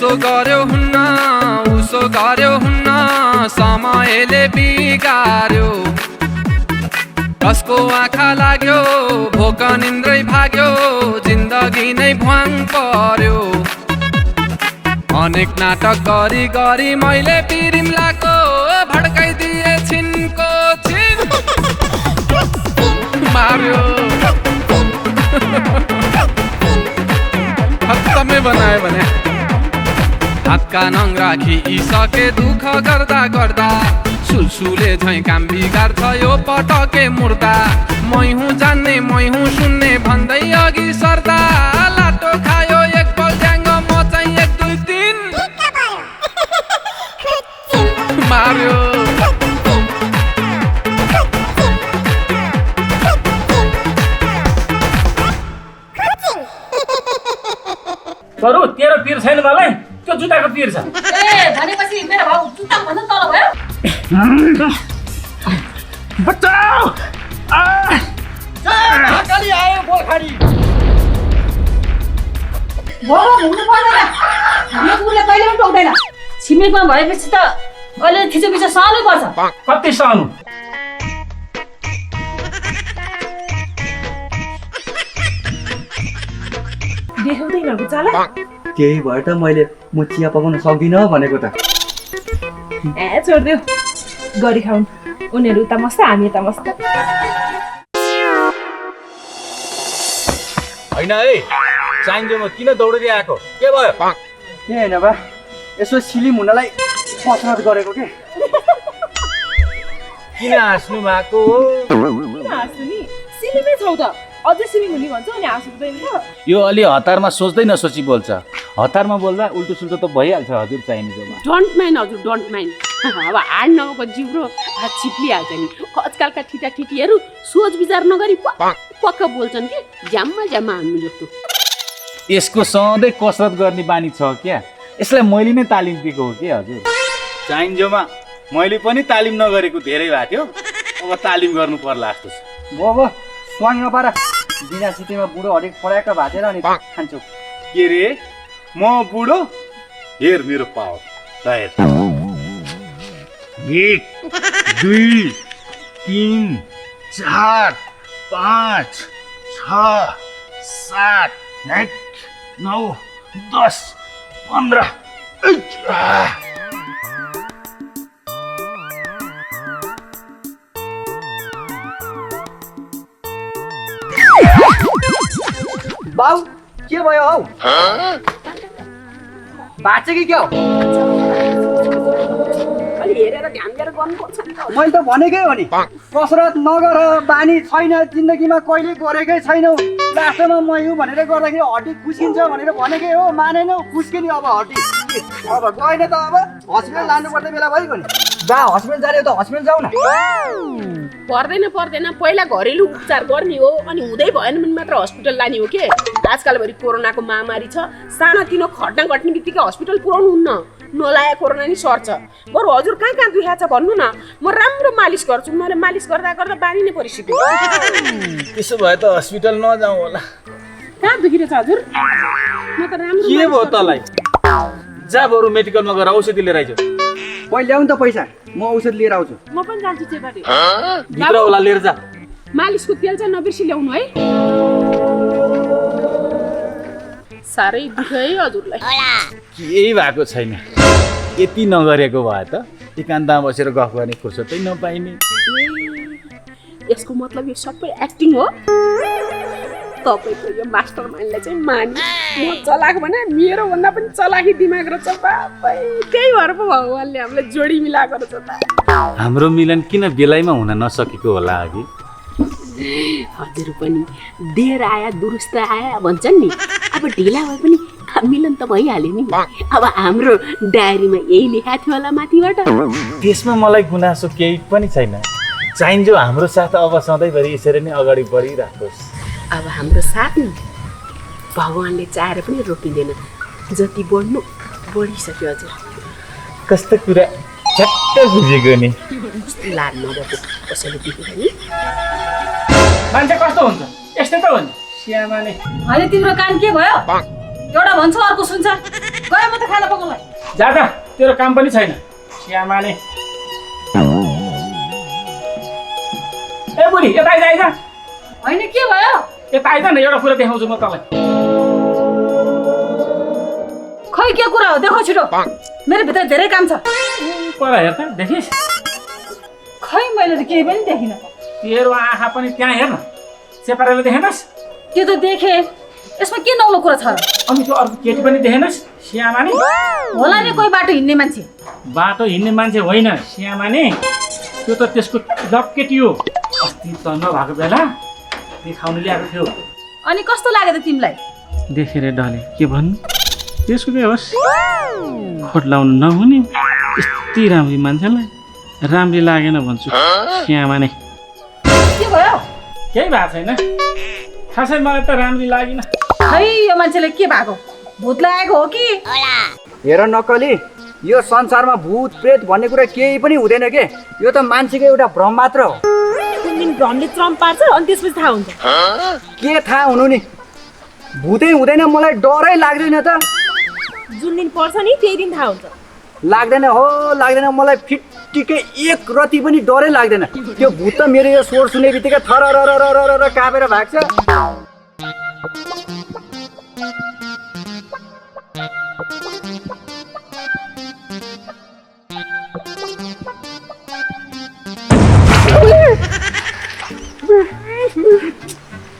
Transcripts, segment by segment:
यसो गर्यो हुन्न उसो गर्यो हुन्न समयले बिगार्यो कसको आँखा लाग्यो भोक निन्द्रै भाग्यो जिन्दगी नै भ्वाङ पर्यो अनेक नाटक गरी गरी मैले पिरिमलाको भड्काइदिए छिनको छिन मार्यो खत्तमै बनायो भने हातका नङ राखी सके दुःख गर्दा गर्दा सुलसुले झैँ काम बिगार्छ यो पटके मुर्दा मै हुँ जान्ने मै हुँ सुन्ने भन्दै अघि सर्दा लाटो खायो एक पल ज्याङ्गो म चाहिँ 1 2 3 मार्यो सरू तेरो पिर छैन मलाई त्यो जुत्ताको पिर छ ए भनेपछि मेरो भाउ जुत्ता भन्दा तल भयो बचाऊ खाली आयो बोलखाडी बोलो हुनु पर्दैन यो कुकुरले कहिले पनि टोक्दैन छिमेकमा भएपछि त अहिले थिचोपिचो सहनै पर्छ कति सहनु देखाउँदैन बुचाला त्यही भएर त मैले म चिया पकाउन सक्दिनँ भनेको त ए छोड्दियो गरी खाउन् उनीहरू उता मस्त हामी यता मस्त होइन है चाहिन्छ म किन दौडिँदै आएको के भयो के होइन बा यसो सिलिम हुनलाई कसरत गरेको के किन हाँस्नु भएको हाँस्नु नि सिलिमै छौ त अझै सिलिम हुने भन्छ अनि हाँस्नु हुँदैन त यो अलि हतारमा सोच्दै नसोची बोल्छ हतारमा बोल्दा उल्टो सुल्टो त भइहाल्छ हजुर चाहिने जम्मा डोन्ट माइन्ड हजुर डोन्ट माइन्ड अब हाड नभएको जिब्रो छिप्लिहाल्छ नि आजकलका ठिटा ठिटीहरू सोच विचार नगरी पक्क बोल्छन् कि झ्याममा झ्याममा हान्नु जस्तो यसको सधैँ कसरत गर्ने बानी छ क्या यसलाई मैले नै तालिम दिएको हो कि हजुर चाहिन्जोमा मैले पनि तालिम नगरेको धेरै भएको थियो अब तालिम गर्नु पर्ला जस्तो छ बाबा स्वाङ नपार बिना सिटीमा बुढो हरेक पराएका भातेर अनि खान्छौ के रे म बुढो हेर मेरो पावर तयार 1 2 3 4 5 6 7 8 9 10 15 बाउ के भयो हौ बाचे कि क्या हो अलि हेरेर ध्यान दिएर गर्नुपर्छ नि त मैले त भनेकै हो नि कसरत नगर बानी छैन जिन्दगीमा कहिले गरेकै छैनौ लास्टमा म यो भनेर गर्दाखेरि हड्डी खुस्किन्छ भनेर भनेकै हो मानेनौ खुस्क्यो नि अब हड्डी अब गएन त अब हस्पिटल लानुपर्ने बेला भइगयो नि बा हस्पिटल जाने त हस्पिटल जाऊ न पर्दैन पहिला घरेलु उपचार गर्ने हो अनि हुँदै भएन भने मात्र हस्पिटल लाने हो के आजकलभरि कोरोनाको महामारी छ सानोतिनो खट्ना घट्ने बित्तिकै हस्पिटल पुर्याउनु हुन्न नलाया कोरोना नि सर्छ बरु हजुर कहाँ दुखा छ भन्नु न म राम्रो मालिस गर्छु मैले मालिस गर्दा गर्दा बानी नै परिसक्यो त्यसो भए त हस्पिटल नजाऊ होला कहाँ दुखिरहेछ हजुर म त राम्रो के भयो तँलाई जा बरु मेडिकलमा गएर औषधि लिएर आइज पहिले ल्याउनु त पैसा म औषध लिएर आउँछु म पनि जान्छु चेपाटी भित्र होला लिएर जा मालिसको तेल चाहिँ नबिर्सी ल्याउनु है साह्रै दुख्यो है हजुरलाई केही भएको छैन यति नगरेको भए त एकान्तमा बसेर गफ गर्ने फुर्सदै नपाइने यसको मतलब यो सबै एक्टिङ हो तपाईको यो मास्टर माइन्डलाई चाहिँ मानि म चलाक भने मेरो भन्दा पनि चलाकी दिमाग रहेछ बाबै त्यही भएर पो भगवानले हामीलाई जोडी मिलाएको रहेछ त हाम्रो मिलन किन बेलायमा हुन नसकेको होला अघि हजुर पनि देर आया दुरुस्त आया भन्छन् नि अब ढिला भए पनि मिलन त भइहाल्यो नि अब हाम्रो डायरीमा यही लेखा थियो होला माथिबाट त्यसमा मलाई गुनासो केही पनि छैन चाहिन्छ हाम्रो साथ अब सधैँभरि यसरी नै अगाडि बढिराखोस् अब हाम्रो साथ नि भगवानले चाहेर पनि रोकिँदैन जति बढ्नु बढिसक्यो हजुर कस्तो कुरा ठ्याक्क बुझेको नि लाड नभएको कसैले देखेको नि मान्छे कस्तो हुन्छ यस्तै त हो नि स्यामाले होइन तिम्रो कान के भयो एउटा भन्छ अर्को सुन्छ गए म त खाना पकाउनलाई। जा जा तेरो काम पनि छैन श्यामाले। ए बुढी यता आइज आइज होइन के भयो? यता आइज न एउटा कुरा देखाउँछु म तँलाई। खै के कुरा हो देखाउ छिटो। मेरो भित्र धेरै काम छ। पर हेर त देखिस् खै मैले त केही पनि देखिनँ। तेरो आँखा पनि त्यहाँ हेर्न सेपारेर देखेनस्। त्यो त देखेँ, यसमा के नौलो कुरा छ र? अनि त्यो अर्को केटी पनि देखेनस् श्यामाने? होला नि कोही बाटो हिँड्ने मान्छे। बाटो हिँड्ने मान्छे होइन श्यामाने, त्यो त त्यसको लभ केटी हो। अस्ति त नभएको बेला देखाउनु ल्याएको थियो। अनि कस्तो लाग्यो त तिमीलाई? देखेर डले के भन्नु, त्यसको के होस् खोट लाउनु नहुने यति राम्री मान्छेलाई राम्री लागेन भन्छु श्यामाने। के भयो? केही भएको छैन, खासै मलाई त राम्री लागिन। खै यो मान्छेले के भएको? भूत लागेको हो कि? हेर नक्कली, यो संसारमा भूत प्रेत भन्ने कुरा केही पनि हुँदैन के। यो त मान्छेको एउटा भ्रम मात्र हो। कुन दिन भ्रमले त्रम पार्छ अनि त्यसपछि थाहा हुन्छ। के थाहा हुनु नि, भूतै हुँदैन मलाई डरै लाग्दैन त। जुन दिन पर्छ नि त्यही दिन थाहा हुन्छ। लाग्दैन हो लाग्दैन, मलाई फिट्टिकै एक रति पनि डरै लाग्दैन। त्यो भूत त मेरो यो स्वर सुने बित्तिकै थर कापेर भाग्छ।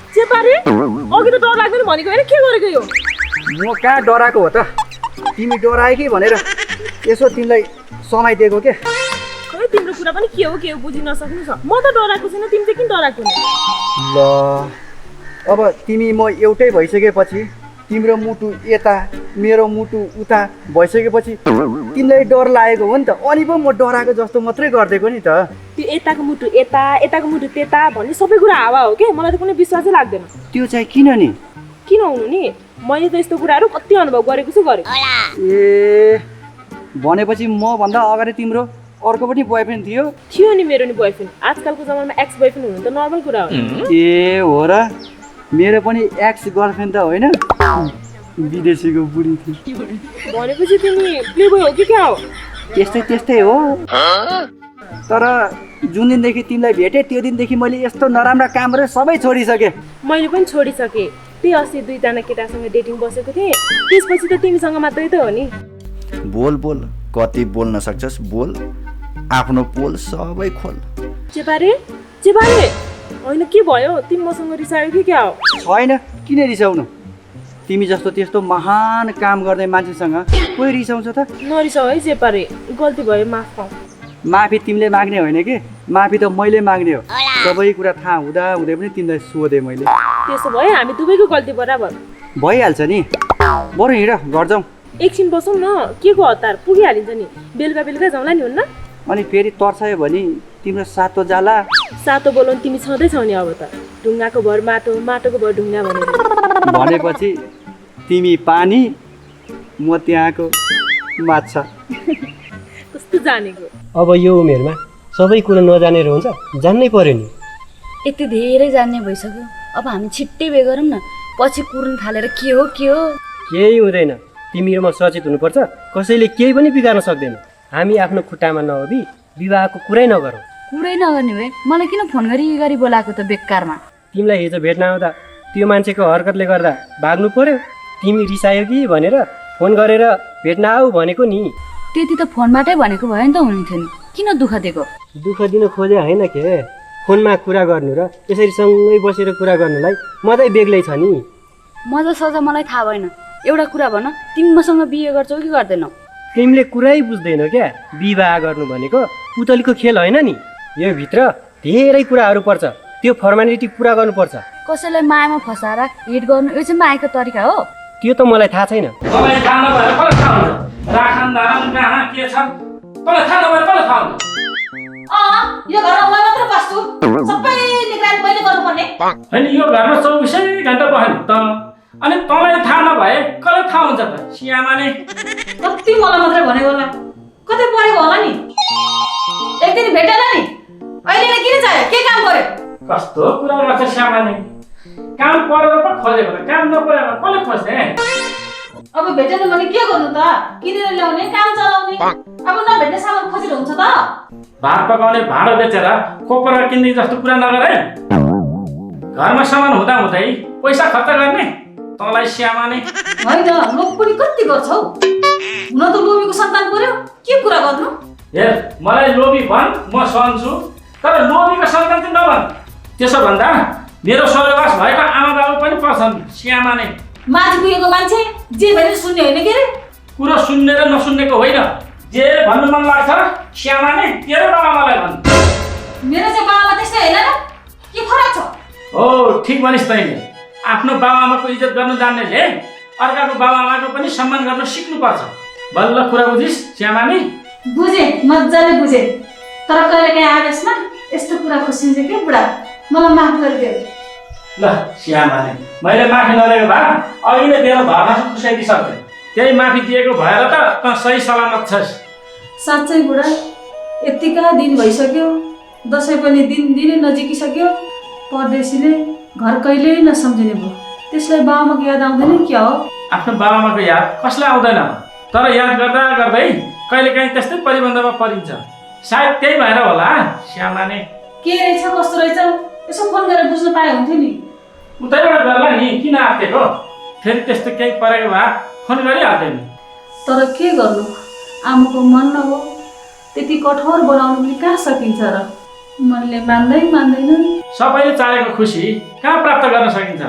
चेपारे अघि त डर लाग्दैन भनेको होइन, के गरेको यो? म कहाँ डराएको हो त, तिमी डरायो कि भनेर यसो तिमीलाई समाइदिएको के। खै तिम्रो कुरा पनि के हो बुझि नसक्नु छ। म त डराएको छैन, तिमी चाहिँ किन डराएको नि? ल अब तिमी म एउटै भइसकेपछि, तिम्रो मुटु यता मेरो मुटु उता भइसकेपछि तिमीलाई डर लागेको हो नि त। अनि पो म डराएको जस्तो मात्रै गरिदिएको नि त। त्यो यताको मुटु यता यताको मुटु त्यता भन्ने सबै कुरा हावा हो के, मलाई त कुनै विश्वासै लाग्दैन। त्यो चाहिँ किन नि? किन हुनु नि, मैले त यस्तो कुराहरू कति अनुभव गरेको छु गरेको। ए भनेपछि म भन्दा अगाडि तिम्रो अर्को पनि बोयफ्रेन्ड थियो? थियो नि मेरो नि बोयफ्रेन्ड। आजकलको जमानामा एक्स बोयफ्रेन्ड हुनु त नर्मल कुरा हो। ए हो र, मेरो पनि एक्स गर्लफ्रेन्ड त होइन, विदेशीको बुढी थियो। भनेपछि तिमी प्लेबोय हो कि क्या हो? त्यस्तै हो। तर जुन दिनदेखि तिमीलाई भेटेँ त्यो दिनदेखि मैले यस्तो नराम्रा कामहरू सबै छोडिसकेँ। मैले पनि छोडिसकेँ। त्यही अस्ति 2जना केटासँग डेटिङ बसेको थिएँ, त्यसपछि त तिमीसँग मात्रै त हो नि। बोल बोल, कति बोल्न सक्छस् बोल, आफ्नो पोल सबै खोल। चेपारे होइन के भयो, तिमी मसँग रिसायो कि क्या हो? छैन, किन रिसाउनु? तिमी जस्तो त्यस्तो महान काम गर्ने मान्छेसँग कोही रिसाउँछ त? नरिसाऊ है चेपारे, गल्ती भयो, माफ पाऊ। माफी तिमीले माग्ने होइन कि, माफी त मैले माग्ने हो। सबै कुरा थाहा हुँदै पनि तिमीलाई सोधेँ मैले। त्यसो भए हामी दुवैको गल्ती बराबर भइहाल्छ नि। बरु हिँड घर जाउँ। एकछिन बसौँ न, के को हतार, पुगिहालिन्छ नि। बेलुका जाउँला नि हुन्न? अनि फेरि तर्सायो भने तिम्रो सातो जाला। सातो बोलाउनु तिमी छँदैछौ नि अब त। ढुङ्गाको भर माटो, माटोको भर ढुङ्गा भनेपछि तिमी पानी, म त्यहाँको माछा। कस्तो जानेको। अब यो उमेरमा सबै कुरा नजानेर हुन्छ, जान्नै पर्यो नि। यति धेरै जान्ने भइसक्यो, अब हामी छिट्टै बे गरौँ न। पछि कुर्न थालेर के हो केही हुँदैन, तिमी र म सचेत हुनुपर्छ। कसैले केही पनि बिगार्न सक्दैन। हामी आफ्नो खुट्टामा नउभि विवाहको कुरै नगरौँ। कुरै नगर्ने भए मलाई किन फोन गरी बोलाएको त बेकारमा? तिमीलाई हिजो भेट्न आउँदा त्यो मान्छेको हरकतले गर्दा भाग्नु पर्यो। तिमी रिसायो कि भनेर फोन गरेर भेट्न आऊ भनेको नि। त्यति त फोनबाटै भनेको भयो नि त हुन्थ्यो नि, किन दुःख दिएको? दुःख दिन खोजे होइन के, फोनमा कुरा गर्नु र यसरी सँगै बसेर कुरा गर्नुलाई मजै बेग्लै छ नि। मजा सजा मलाई थाहा भएन। एउटा कुरा भन, तिमी मसँग बिहे गर्छौ कि गर्दैनौ? तिमीले कुरै बुझ्दैनौ क्या। विवाह गर्नु भनेको पुतलीको खेल होइन नि। यो भित्र धेरै कुराहरू पर्छ, त्यो फर्मालिटी पुरा गर्नुपर्छ। कसैलाई मायामा फसाएर हिट गर्नु यो चाहिँ मायाको तरिका हो? त्यो त मलाई थाहा छैन। मलाई थाहा नभएर कसले थाहा हुन्छ? राखन धारन कहाँ के छ मलाई थाहा नभएर कसले थाहा हुन्छ? यो घरमा म मात्र बस्छु, सबै निगरानी मैले गर्नुपर्ने होइन? यो घरमा 24 घण्टा बस्नु त, अनि तँलाई थाहा नभए कसलाई थाहा हुन्छ त? श्यामाले कति मलाई मात्रै भनेको होला, कतै परेको होला नि। एक दिन भेटेन नि, अहिले किन चाहियो? के काम गर्यो? कस्तो कुरा गर्छ श्यामाले? काम परेर पो खोजेको त, काम नपरेर कसले खोज्ने? अब भेटेन भने के गर्नु त? किनेर ल्याउने, काम चलाउने। अब नभेट्ने सामान खोजेर हुन्छ त? भात पकाउने भाँडो बेचेर कोपरा किन्ने जस्तो कुरा नगर है। घरमा सामान हुँदा हुँदै पैसा खर्च गर्ने तँलाई श्यामा नै। होइन, लोभ पनि कति गर्छौ? हुन त लोभीको सन्तान पर्यो, के कुरा गर्नु? हेर, मलाई लोभी भन, म सहन्छु, तर लोभीको सन्तान चाहिँ नभन। त्यसो भन्दा मेरो स्वर्गवास भएका आमा बाबु पनि पर्छन् श्यामा नै। माथि पुगेको मान्छे जे भने सुन्ने होइन के रे? कुरो सुन्ने र नसुन्नेको होइन, जे भन्नु मन लाग्छ श्यामा नै तेरो बाबालाई भन्। मेरो चाहिँ बाबा त्यस्तै होइन र? के फरक छ? हो, ठिक भनिस् तैँले। आफ्नो बाबाआमाको इज्जत गर्नु जान्नेले अर्काको बाबाआमाको पनि सम्मान गर्न सिक्नुपर्छ। बल्ल कुरा बुझिस् श्यामा नै? बुझे, मजाले बुझे। तर कहिलेकाहीँ आवेशमा यस्तो कुरा खोसिन्छ के बुढा? मलाई माफ गरिदेऊ। ल श्यामा नै, मैले माफी नदिएको भए अघि नै तेरो भरमा खुसाइदिइसक्थेँ। त्यही माफी दिएको भएर त तँ सही सलामत छस्। साँच्चै बुढा, यतिका दिन भइसक्यो, दसैँ पनि दिनै नजिकिसक्यो। परदेशीले घर कहिल्यै नसम्झिने भयो। त्यसलाई बाबामाको याद आउँदैन क्या हो? आफ्नो बाबाआमाको याद कसलाई आउँदैन, तर याद गर्दा गर्दै कहिलेकाहीँ त्यस्तै परिबन्धमा परिन्छ। सायद त्यही भएर होला श्यामा नै। के रहेछ, कस्तो रहेछ, यसो फोन गरेर बुझ्नु पाए हुन्थ्यो नि। उतैबाट गर्ला नि, किन आँटेको? फेरि त्यस्तो केही परेको भए फोन गरिहाल्थ्यो नि। तर के गर्नु, आमाको मन नहो, त्यति कठोर बनाउनु पनि कहाँ सकिन्छ र? मनले मान्दैन। सबैले चाहेको खुसी कहाँ प्राप्त गर्न सकिन्छ?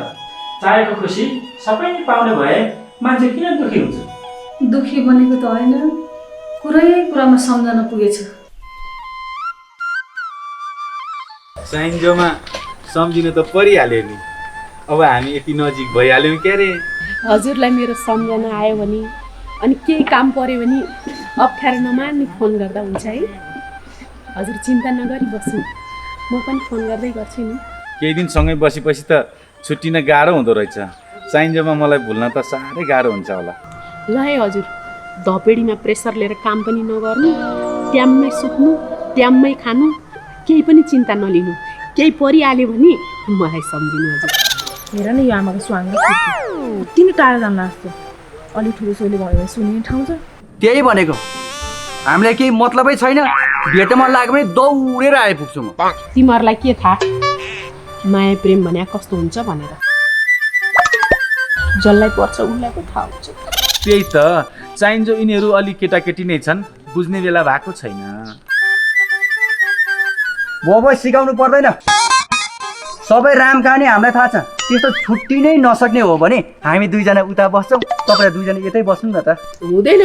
चाहेको खुसी सबैले पाउने भए मान्छे किन दुखी हुन्छ? दुखी बनेको त होइन, कुरामा सम्झन पुगेछ। चाहिन्छमा सम्झिनु त परिहाल्यो नि। अब हामी यति नजिक भइहाल्यौँ के अरे। हजुरलाई मेरो सम्झना आयो भने अनि केही काम पर्यो भने अप्ठ्यारो नमान्ने फोन गर्दा हुन्छ है। हजुर चिन्ता नगरी बस्नु, म पनि फोन गर्दै गर्छु नि। केही दिन सँगै बसेपछि त छुट्टिन गाह्रो हुँदो रहेछ। चाहिन्छमा मलाई भुल्न त साह्रै गाह्रो हुन्छ होला। ल है हजुर, धपेडीमा प्रेसर लिएर काम पनि नगर्नु, ट्याममै सुत्नु, ट्याममै खानु, केही पनि चिन्ता नलिनु। केही परिहाल्यो भने मलाई सम्झिनु हजुर। हेर न, यो आमाको स्वाङ्ग किन टाढा जान लाग्छ? अलिक ठुलो सोले भयो भने सुन्ने ठाउँ छ। त्यही भनेको, हामीलाई केही मतलबै छैन। भेट मन लाग्यो भने दौडेर आइपुग्छु म। तिमीहरूलाई के थाहा माया प्रेम भने कस्तो हुन्छ भनेर? जसलाई पर्छ उसलाई त थाहा हुन्छ। त्यही त, चाहिन्छ यिनीहरू अलिक केटाकेटी नै छन्, बुझ्ने बेला भएको छैन। बाबा सिकाउनु पर्दैन, सबै राम कहानी हामीलाई थाहा छ। त्यस्तो छुट्टी नै नसक्ने हो भने हामी दुईजना उता बस्छौँ, तपाईँ दुईजना यतै बस्नु न त। हुँदैन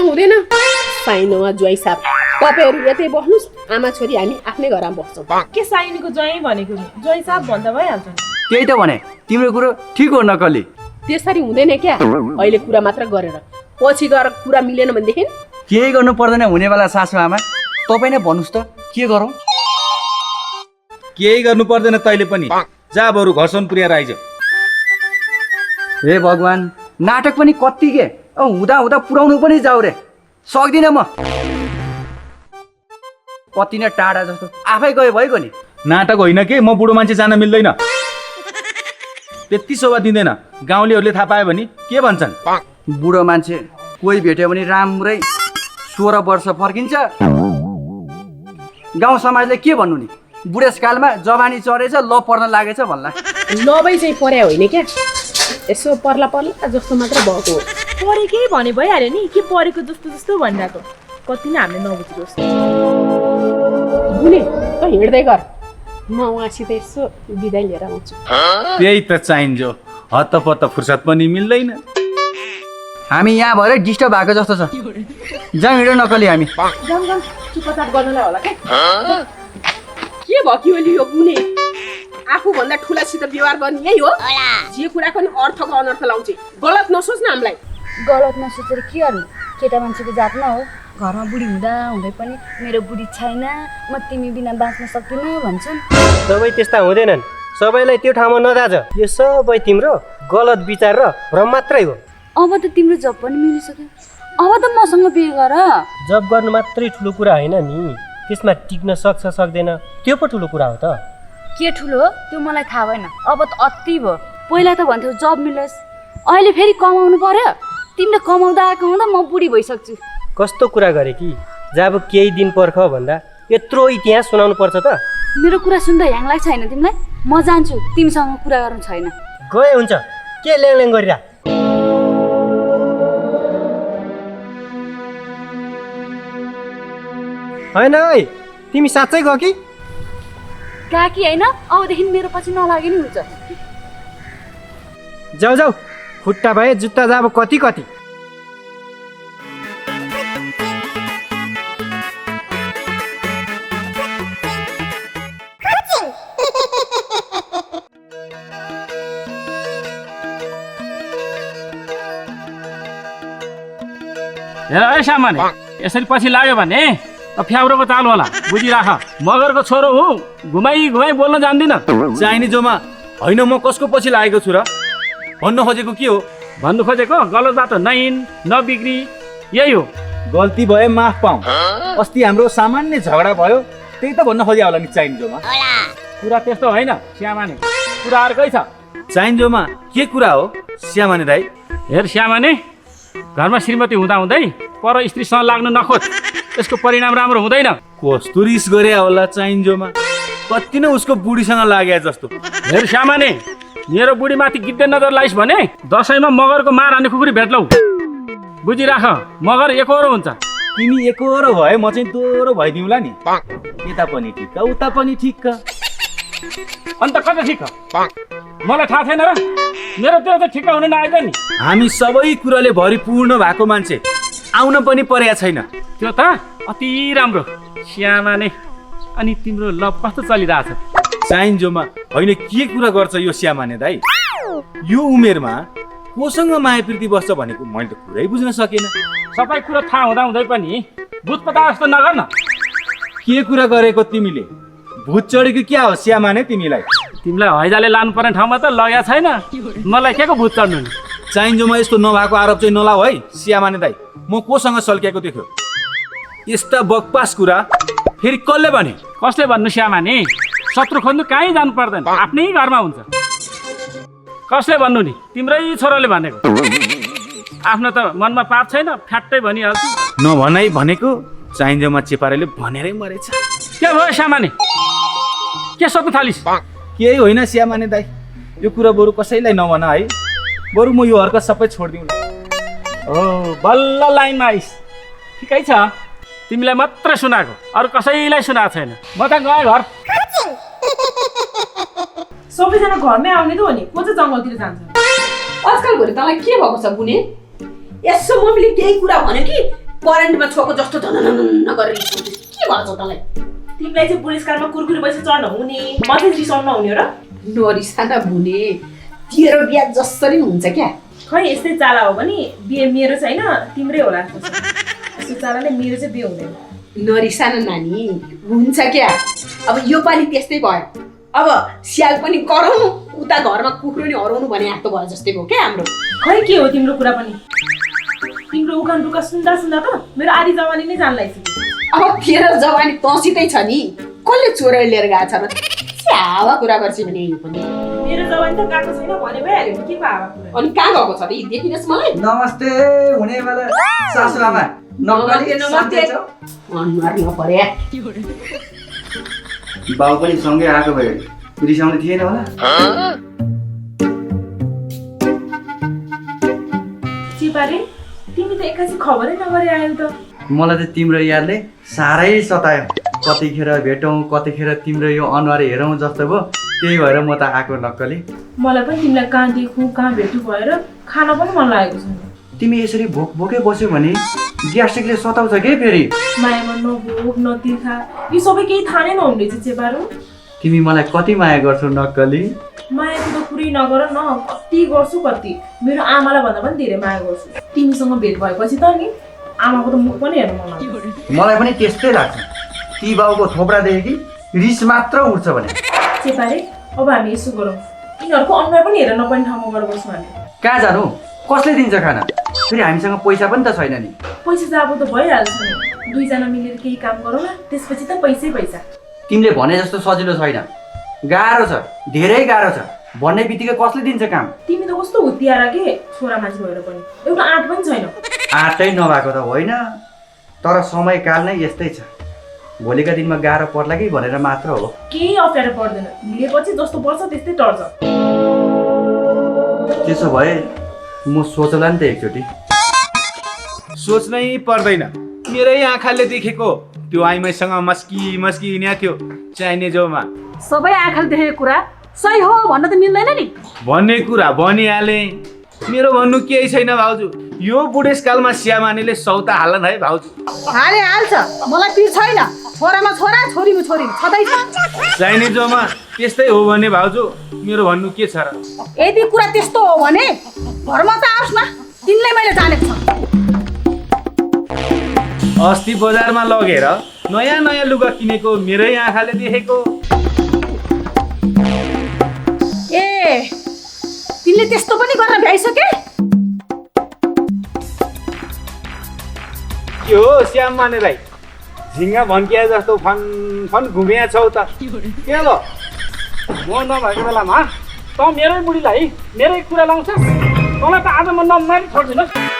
साइनोमा ज्वाइँ साहब, तपाईँहरू यतै बस्नुहोस्, आमा छोरी हामी आफ्नै घरमा बस्छौँ। के साइनीको ज्वाइँ भनेको नि? ज्वाइँ साहब भन्दा भइहाल्छ नि। त्यही त भने, तिम्रो कुरो ठिक हो नकली। त्यसरी हुँदैन क्या, अहिले कुरा मात्र गरेर पछि गएर कुरा मिलेन भनेदेखि केही गर्नु पर्दैन हुनेवाला सासु आमा। तपाईँ नै भन्नुहोस् त, के गरौँ? केही गर्नु पर्दैन तैँले पनि, जा बरु घरसम्म पुर्याएर आइज। हे भगवान्, नाटक पनि कति के? हुँदा पुऱ्याउनु पनि जाऊ रे, सक्दिनँ म। कति नै टाढा जस्तो आफै गयो भइगयो नि। नाटक होइन के, म बुढो मान्छे जान मिल्दैन। त्यति शोभा दिँदैन। गाउँलेहरूले थाहा पायो भने के भन्छन्? बुढो मान्छे कोही भेट्यो भने राम्रै 16 वर्ष फर्किन्छ। गाउँ समाजले के भन्नु नि? बुढेसकालमा जवानी चढेछ, ल पर्न लागेछ भन्ला। लबै चाहिँ पर्या होइन क्या, यसो पर्ला जस्तो मात्र भएको हो। परे केही भने भइहाल्यो नि, के परेको जस्तो भनिरहेको? कति नै हामीले नबुझेको जस्तो। बुने त हिँड्दै गर, म उहाँसित यसो बिदाई लिएर आउँछु। त्यही त चाहिन्छ, हत्तपत्त फुर्सद पनि मिल्दैन। हामी यहाँ भएर डिस्टर्ब भएको जस्तो छ। जाउँ हिँड्यो नकली हामी। जाउँ चुपचाप गर्नलाई होला के भयो कि ओली यो बुने? आफूभन्दा ठुलासित व्यवहार गर्ने यही हो? जे कुराको नि अर्थको अनर्थ लाउँछ। गलत नसोच्न हामीलाई। गलत नसोचेर के गर्नु? केटा मान्छेको जात न हो। घरमा बुढी हुँदै पनि मेरो बुढी छैन, म तिमी बिना बाँच्न सक्दिनँ भन्छन्। सबै त्यस्ता हुँदैनन्, सबैलाई त्यो ठाउँमा नदाज। यो सबै तिम्रो गलत विचार र भ्रम मात्रै हो। अब त तिम्रो जब पनि मिलिसक्यो, अब त मसँग बिहे गर। जब गर्नु मात्रै ठुलो कुरा होइन नि, त्यसमा टिक्न सक्छ सक्दैन त्यो पो ठुलो कुरा हो त। के ठुलो हो त्यो मलाई थाहा भएन। अब त अति भयो। पहिला त भन्थ्यौ जब मिलोस्, अहिले फेरि कमाउनु पर्यो। तिमीले कमाउँदा कमाउँदा म बुढी भइसक्छु। कस्तो कुरा गरे कि जब केही दिन पर्ख भन्दा यत्रो इतिहास सुनाउनु पर्छ त। मेरो कुरा सुन्दा ह्याङ लाग्छ होइन तिमीलाई? म जान्छु, तिमीसँग कुरा गर्नु छैन। गए हुन्छ, के ल्याङ गरिरा। होइन है, तिमी साँच्चै गयो कि? काकी होइन, अबदेखि मेरो पछि नलागे नि हुन्छ। जाऊ जाऊ, खुट्टा भए जुत्ता जाब कति कति। हेर है सामान्य, यसरी पछि लाग्यो भने फ्याउरोको चाल होला, बुझिराख। मगरको छोरो हो, घुमाइ घुमाइ बोल्न जान्दिनँ। चाहिने जोमा होइन, म कसको पछि लागेको छु र? भन्नु खोजेको के हो? भन्नु खोजेको गलत बाटो नहिन्, नबिग्री, यही हो। गल्ती भए माफ पाऊ। अस्ति हाम्रो सामान्य झगडा भयो, त्यही त भन्न खोजे होला नि चाहिने जोमा। कुरा त्यस्तो होइन श्यामाने, कुरा अर्कै छ। चाहिने जोमा के कुरा हो श्यामाने दाइ? हेर श्यामाने, घरमा श्रीमती हुँदा हुँदै पर स्त्रीसँग लाग्नु नखोज, यसको परिणाम राम्रो हुँदैन। कस्तो रिस गरे होला चाहिने जोमा, कति नै उसको बुढीसँग लागे जस्तो। हेर श्यामाने, मेरो बुढीमाथि गिद्धे नजर लाइस् भने दसैँमा मगरको मार हान्ने खुकुरी भेट्लौ, बुझिराख। मगर एकहोरो हुन्छ। तिमी एकहोरो भए म चाहिँ दोहोरो भइदिउँला नि। यता पनि ठिक्क उता पनि ठिक्क। अन्त कता ठिक्क? मलाई थाहा छैन र? मेरो त्यो त ठिक्क हुन नआएछ नि। हामी सबै कुराले भरिपूर्ण भएको मान्छे, आउन पनि परेको छैन। त्यो त अति राम्रो श्यामाने। अनि तिम्रो लभ कस्तो चलिरहेछ? चाहिने जोमा होइन, के कुरा गर्छ यो श्यामाने दाइ? यो उमेरमा कोसँग माया प्रीति बस्छ भनेको मैले त कुरै बुझ्न सकेन। सबै कुरा थाहा हुँदा हुँदै पनि भूत पता जस्तो नगर्न। के कुरा गरेको तिमीले? भूत चढेको क्या हो श्यामाने तिमीलाई? तिमीलाई हैजाले लानुपर्ने ठाउँमा त लगेको छैन, मलाई के को भूत चढ्नु नि? चाहिने जोमा यस्तो नभएको आरोप चाहिँ नलाऊ है श्यामाने दाइ। म कोसँग सल्किएको देख्यो यस्ता बकवास कुरा फेरि कसले भने? कसले भन्नु श्यामाने? शत्रु खोज्नु कहीँ जानु पर्दैन, आफ्नै घरमा हुन्छ। कसले भन्नु नि? तिम्रै छोराले भनेको। आफ्नो त मनमा पाप छैन, फ्याट्टै भनिहाल्छु। नभनाइ भनेको चाहिने जोमा चेपारेले भनेरै मरेछ। के भयो श्यामाने? के सोध्नु थालिस्? केही होइन श्यामाने दाइ, यो कुरा बरु कसैलाई नभन है। बरु म यो हरकत सबै छोडिदिउँला। ओ बल्ल लाइनमा आइस्, ठिकै छ। तिमीलाई मात्र सुनाएको, अरू कसैलाई सुनाएको छैन। म त गएँ घर। सबैजना घरमै आउने त हो नि, को चाहिँ जङ्गलतिर जान्छ? आजकल घरि तँलाई के भएको छ बुने? यसो मम्मीले केही कुरा भन्यो कि करेन्टमा छोएको जस्तो धननन्न गरेर के भन्छ तँलाई? तिमीलाई चाहिँ पुरस्कारमा कुरकुरी पैसा चढ्न हुने, म चाहिँ रिसाउन हुने हो र? नरिसाना बुने, तेरो बिहा जसरी हुन्छ क्या। खै यस्तै चाला हो भने बिहे मेरो छैन, तिम्रै होला जस्तो छ। यस्तो चालाले मेरो चाहिँ बिहे हुँदैन। नरिसाना नानी, हुन्छ क्या। अब यो पालि त्यस्तै भयो। अब स्याल पनि कराउनु, उता घरमा कुखुरो नि हराउनु भने जस्तो भयो जस्तै भयो क्या हाम्रो। खै के हो तिम्रो कुरा पनि? तिम्रो उखान टुक्का सुन्दा सुन्दा त मेरो आधी जवानी नै जान लागिसक्यो। अब तेरो जवानी तँसितै छ नि, कसले चोरेर लिएर गएको छ र? हावा कुरा गर्छ भने यो पनि। मेरो जवानी त गएको छैन भने भइहाल्यो, के को हावा कुरा? अनि कहाँ गएको छ त? देखिनुहोस् मलाई। नमस्ते हुने वाला सासु आमा। नमस्ते। अनुहार नपरे। बाउ पनि सँगै आएको भए रिसाउने थिएन होला। चिपारे, तिमी त एक्कासी खबरै नगरी आयौ त। मलाई त तिम्रो यादले साह्रै सतायो। कतिखेर भेटौँ, कतिखेर तिम्रो यो अनुहार हेरौँ जस्तो भयो। त्यही भएर म त आएको नक्कली। मलाई पनि तिमीलाई कहाँ देखौँ कहाँ भेटु भएर खान पनि मन लागेको छैन। तिमी यसरी भोक भोकै बस्यो भने ग्यास्ट्रिकले सताउँछ के फेरि? मायामा न भोक न तिर्खा, यो सबै केही थाहा नै नहुने चाहिँ चेपारो। तिमी मलाई कति माया गर्छौ नक्कली? मायाको त कुरै नगर न, कति गर्छु कति। मेरो आमालाई भन्दा पनि धेरै माया गर्छु। तिमीसँग भेट भएपछि त नि आमाको त मुख पनि हेर्नु मन लाग्छ। मलाई पनि त्यस्तै लाग्छ। ती बाउको थोप्रा देखेकी रिस मात्र उठ्छ भने। चेपारे, अब हामी यसो गरौँ, यिनीहरूको अनुहार पनि हेरेर नपर्ने ठाउँमा गएर बस्छौँ हामी। कहाँ जानु? कसले दिन्छ खाना? फेरि हामीसँग पैसा पनि त छैन नि। पैसा त अब त भइहाल्छ नि, दुईजना मिलेर केही काम गरौँ न, त्यसपछि त पैसै पैसा। तिमीले भने जस्तो सजिलो छैन, गाह्रो छ, धेरै गाह्रो छ। भन्ने बित्तिकै कसले दिन्छ काम? तिमी त कस्तो हुत्तियार के छोरा मान्छे भएर पनि एउटा आँट पनि छैन। आँटै नभएको त होइन, तर समयकाल नै यस्तै छ। भोलिका दिनमा गाह्रो पर्ला कि भनेर मात्र हो। केही अप्ठ्यारो पर्दैन, हिँडेपछि जस्तो पर्छ त्यस्तै टर्छ। त्यसो भए म सोचला नि त एकचोटि। सोच्नै पर्दैन, मेरै आँखाले देखेको त्यो आइमाईसँग मस्की मस्की हिँड्या थियो चाहिने जोमा। सबै आँखाले देखेको कुरा सही हो भन्न त मिल्दैन नि। भन्ने कुरा भनिहाले, मेरो भन्नु केही छैन भाउजू। यो बुढेसकालमा स्यामानीले सौता हाल्न है भाउजू। हाल्छ, मलाई पिर छैन। छोरामा छोरा, छोरीमा छोरी छँदैछ। चाहिने जोमा त्यस्तै हो भने भाउजू मेरो भन्नु के छ र? यदि कुरा त्यस्तो हो भने घरमा त आओस् न, तिनलाई मैले जानेको छ। अस्ति बजारमा लगेर नयाँ नयाँ लुगा किनेको मेरै आँखाले देखेको। ए तिमीले त्यस्तो पनि गर्न भ्याइसके? के हो श्याम माने राई, झिङ्गा भन्किया जस्तो फन फन घुमिया छौ त के ल? म नभएको बेलामा त मेरै बुढीलाई मेरै कुरा लाउँछस्? तँलाई त आज म नमारी छोड्दिनँ।